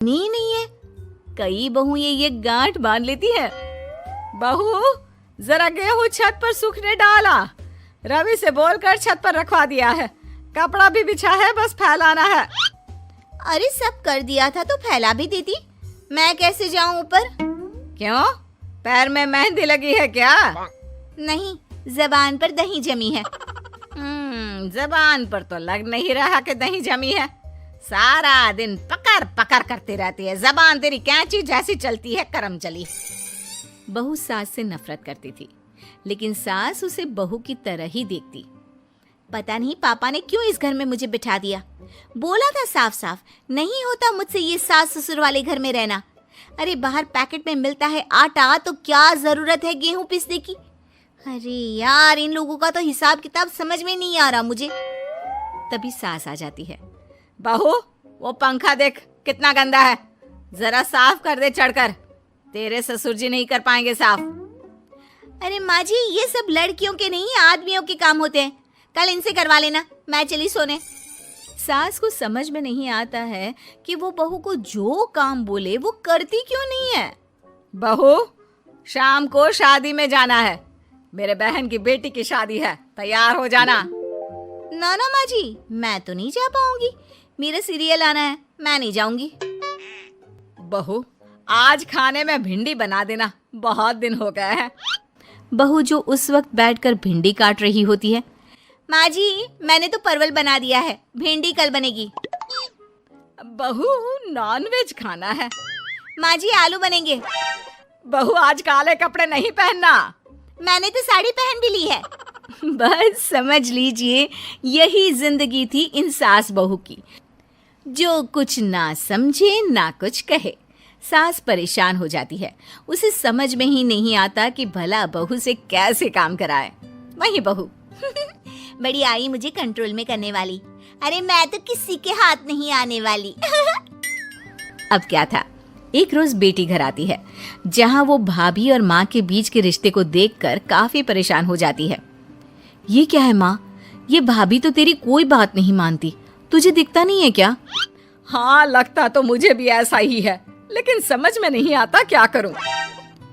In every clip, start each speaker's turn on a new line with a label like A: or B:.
A: नहीं है। कई बहू ये गांठ बांध लेती है।
B: बहू, जरा गेहूं छत पर सूखने डाला। रवि से बोलकर छत पर रखवा दिया है। कपड़ा भी बिछा है, बस फैलाना है।
A: अरे सब कर दिया था तो फैला भी देती। मैं कैसे जाऊं ऊपर?
B: क्यों, पैर में मेहंदी लगी है क्या?
A: नहीं, जबान पर दही जमी है।
B: जबान पर तो लग नहीं रहा कि दही जमी है। सारा दिन पकड़ पकड़ करती रहती है। जबान तेरी कैंची जैसी चलती है, करम चली।
A: बहू सास से नफरत करती थी, लेकिन सास उसे बहू की तरह ही देखती। पता नहीं पापा ने क्यों इस घर में मुझे बिठा दिया। बोला था साफ साफ, नहीं होता मुझसे ये सास ससुर वाले घर में रहना। अरे बाहर पैकेट में मिलता है आटा, तो क्या जरूरत है गेहूं पीसने की। अरे यार, इन लोगों का तो हिसाब किताब समझ में नहीं आ रहा मुझे। तभी सास आ जाती है।
B: बहू, वो पंखा देख कितना गंदा है, जरा साफ कर दे चढ़कर। तेरे ससुर जी नहीं कर पाएंगे साफ।
A: अरे माँ जी, ये सब लड़कियों के नहीं आदमियों के काम होते हैं। कल इनसे करवा लेना, मैं चली सोने। सास को समझ में नहीं आता है कि वो बहू को जो काम बोले वो करती क्यों नहीं है।
B: बहू, शाम को शादी में जाना है। मेरे बहन की बेटी की शादी है, तैयार हो जाना।
A: ना ना माँ जी, मैं तो नहीं जा पाऊंगी। मेरा सीरियल आना है, मैं नहीं जाऊंगी।
B: बहू, आज खाने में भिंडी बना देना, बहुत दिन हो गए हैं।
A: बहू जो उस वक्त बैठकर भिंडी काट रही होती है। माँ जी, मैंने तो परवल बना दिया है, भिंडी कल बनेगी।
B: बहू, नॉनवेज खाना है।
A: माँ जी, आलू बनेंगे।
B: बहू, आज काले कपड़े नहीं पहनना।
A: मैंने तो साड़ी पहन भी ली है। बस समझ लीजिए, यही जिंदगी थी इन सास बहू की, जो कुछ ना समझे ना कुछ कहे। सास परेशान हो जाती है, उसे समझ में ही नहीं आता कि भला बहू से कैसे काम कराए। वही बहू बड़ी आई मुझे कंट्रोल में करने वाली। अरे मैं तो किसी के हाथ नहीं आने वाली। अब क्या था, एक रोज बेटी घर आती है, जहां वो भाभी और माँ के बीच के रिश्ते को देखकर काफी परेशान हो जाती है। ये क्या है माँ, ये भाभी तो तेरी कोई बात नहीं मानती, तुझे दिखता नहीं है क्या?
B: हाँ, लगता तो मुझे भी ऐसा ही है, लेकिन समझ में नहीं आता क्या करूं।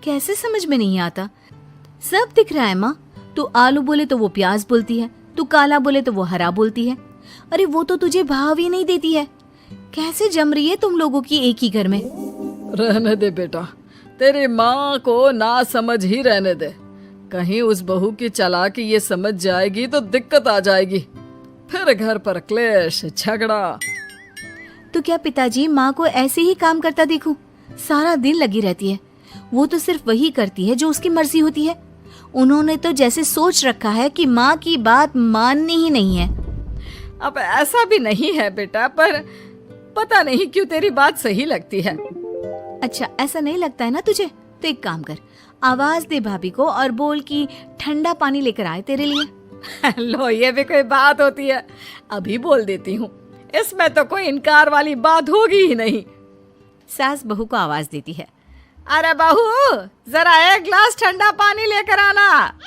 A: कैसे समझ में नहीं आता? सब दिख रहा है माँ। तू आलू बोले तो वो प्याज बोलती है, तू काला बोले तो वो हरा बोलती है। अरे वो तो तुझे भाव ही नहीं देती है। कैसे जम रही है तुम लोगों की एक ही घर में?
B: रहने दे बेटा, तेरी माँ को ना समझ ही रहने दे। कहीं उस बहू की चालाकी ये समझ जाएगी तो दिक्कत आ जाएगी, फिर घर पर क्लेश झगड़ा।
A: तो क्या पिताजी माँ को ऐसे ही काम करता देखूं? सारा दिन लगी रहती है। वो तो सिर्फ वही करती है जो उसकी मर्जी होती है। उन्होंने तो जैसे सोच रखा है कि माँ की बात माननी ही नहीं है।
B: अब ऐसा भी नहीं है बेटा, पर पता नहीं क्यों तेरी बात सही लगती है।
A: अच्छा, ऐसा नहीं लगता है ना तुझे? तो एक काम कर, आवाज दे भाभी को और बोल कि ठंडा पानी लेकर आए तेरे लिए।
B: लो, ये भी कोई बात होती है? अभी बोल देती हूँ, इसमें तो कोई इनकार वाली बात होगी ही नहीं।
A: सास बहू को आवाज देती है।
B: अरे बहू, जरा एक गिलास ठंडा पानी लेकर आना।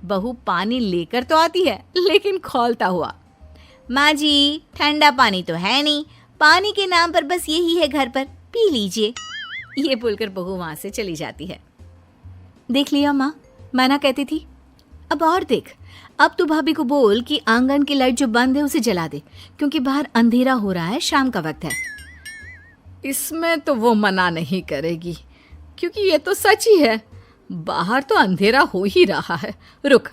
A: बहू पानी लेकर तो आती है, लेकिन खौलता हुआ। माँ जी, ठंडा पानी तो है नहीं, पानी के नाम पर बस यही है घर पर, पी लीजिए। ये बोलकर बहू वहां से चली जाती है। देख लिया माँ, मैं ना कहती थी। अब और देख, अब तू भाभी को बोल कि आंगन की लाइट जो बंद है उसे जला दे, क्योंकि बाहर अंधेरा हो रहा है, शाम का वक्त है।
B: इसमें तो वो मना नहीं करेगी, क्योंकि ये तो सच ही है, बाहर तो अंधेरा हो ही रहा है। रुक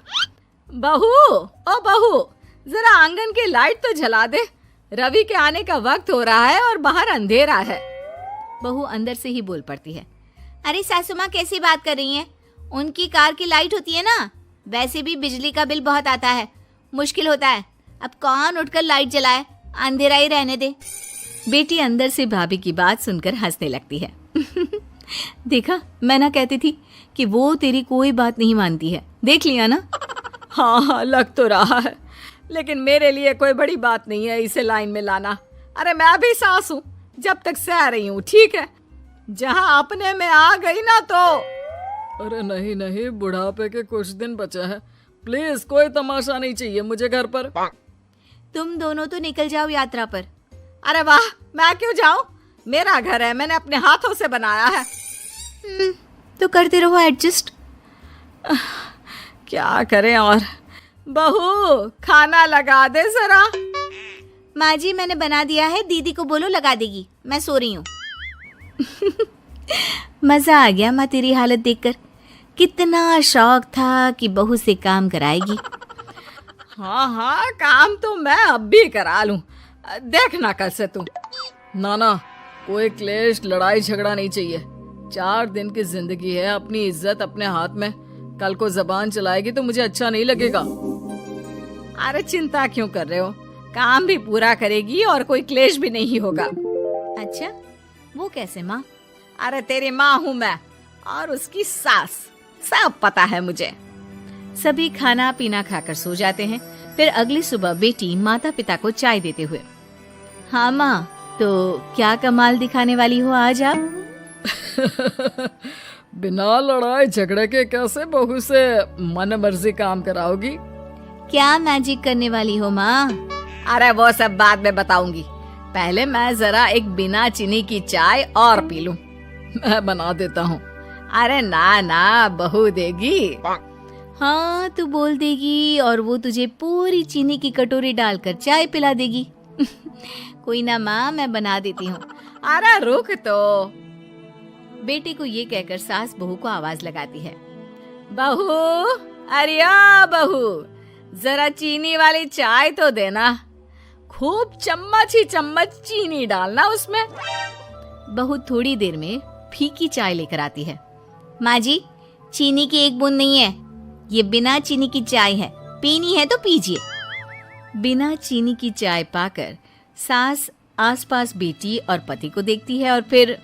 B: बहू, ओ बहू, जरा आंगन की लाइट तो जला दे। रवि के आने का वक्त हो रहा है और बाहर अंधेरा है।
A: बहू अंदर से ही बोल पड़ती है। अरे सासू माँ, कैसी बात कर रही हैं? उनकी कार की लाइट होती है ना, वैसे भी बिजली का बिल बहुत आता है, मुश्किल होता है। अब कौन उठकर लाइट जलाए, अंधेरा ही रहने दे। बेटी अंदर से भाभी की बात सुनकर हंसने लगती है। देखा, मैं ना कहती थी कि वो तेरी कोई बात नहीं मानती है, देख लिया ना।
B: हाँ, लग तो रहा है, लेकिन मेरे लिए कोई बड़ी बात नहीं है इसे लाइन में लाना। अरे मैं भी सास हूँ, जब तक सह रही हूँ, ठीक है। जहाँ अपने में आ गई ना तो। अरे नहीं नहीं, बुढ़ापे के कुछ दिन बचे हैं, प्लीज कोई तमाशा नहीं चाहिए मुझे घर पर।
A: तुम दोनों तो निकल जाओ यात्रा पर।
B: अरे वाह, मैं क्यों जाऊं? मेरा घर है, मैंने अपने हाथों से बनाया है।
A: तो करते रहो एडजस्ट।
B: क्या करें और। बहू खाना लगा दे जरा।
A: माँ जी मैंने बना दिया है, दीदी को बोलो लगा देगी, मैं सो रही हूँ। मजा आ गया माँ तेरी हालत देखकर। कितना शौक था कि बहू से काम कराएगी।
B: हाँ हाँ, काम तो मैं अब भी करा लूं। देखना कल से तू। ना कोई क्लेश लड़ाई झगड़ा नहीं चाहिए। 4 दिन की जिंदगी है, अपनी इज्जत अपने हाथ में। कल को जबान चलाएगी तो मुझे अच्छा नहीं लगेगा। अरे चिंता क्यों कर रहे हो, काम भी पूरा करेगी और कोई क्लेश भी नहीं होगा।
A: अच्छा वो कैसे माँ?
B: अरे तेरी माँ हूँ मैं और उसकी सास, सब पता है मुझे।
A: सभी खाना पीना खाकर सो जाते हैं। फिर अगली सुबह बेटी माता पिता को चाय देते हुए, हाँ माँ तो क्या कमाल दिखाने वाली हो आज आप?
B: बिना लड़ाई झगड़े के कैसे बहू से मन मर्जी काम कराओगी?
A: क्या मैजिक करने वाली हो माँ?
B: अरे वो सब बाद में बताऊंगी, पहले मैं जरा एक बिना चीनी की चाय और पी लूं। मैं बना देता हूँ। अरे ना बहू देगी।
A: हाँ तू बोल देगी और वो तुझे पूरी चीनी की कटोरी डालकर चाय पिला देगी। कोई ना माँ, मैं बना देती हूँ।
B: अरे रुक तो।
A: बेटे को ये कहकर सास बहू को आवाज लगाती है,
B: बहू, अरिया बहू, जरा चीनी वाली चाय तो देना। खूब चम्मच ही चम्मच चीनी डालना उसमें।
A: बहू थोड़ी देर में फीकी चाय लेकर आती है। माँ जी चीनी की एक बूंद नहीं है, ये बिना चीनी की चाय है, पीनी है तो पीजिए। बिना चीनी की चाय पाकर सास आसपास बेटी और पति को देखती है और फिर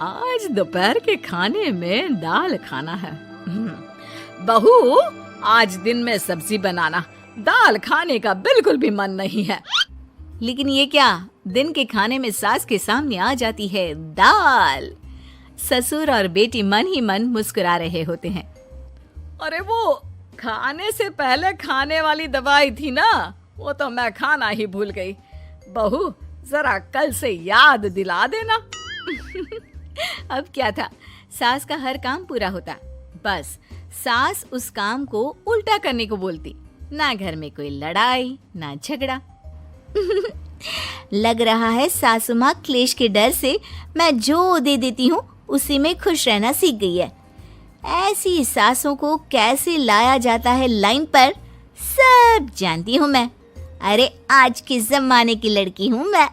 B: आज दोपहर के खाने में दाल खाना है। बहू आज दिन में सब्जी बनाना, दाल खाने का बिल्कुल भी मन नहीं है।
A: लेकिन ये क्या, दिन के खाने में सास के सामने आ जाती है दाल। ससुर और बेटी मन ही मन मुस्कुरा रहे होते हैं।
B: अरे वो खाने से पहले खाने वाली दवाई थी ना, वो तो मैं खाना ही भूल गई। बहू जरा कल से याद दिला देना।
A: अब क्या था, सास का हर काम पूरा होता, बस सास उस काम को उल्टा करने को बोलती। ना घर में कोई लड़ाई ना झगड़ा। लग रहा है सासू माँ क्लेश के डर से मैं जो दे देती हूँ उसी में खुश रहना सीख गई है। ऐसी सासों को कैसे लाया जाता है लाइन पर, सब जानती हूँ मैं। अरे आज के जमाने की लड़की हूँ मैं।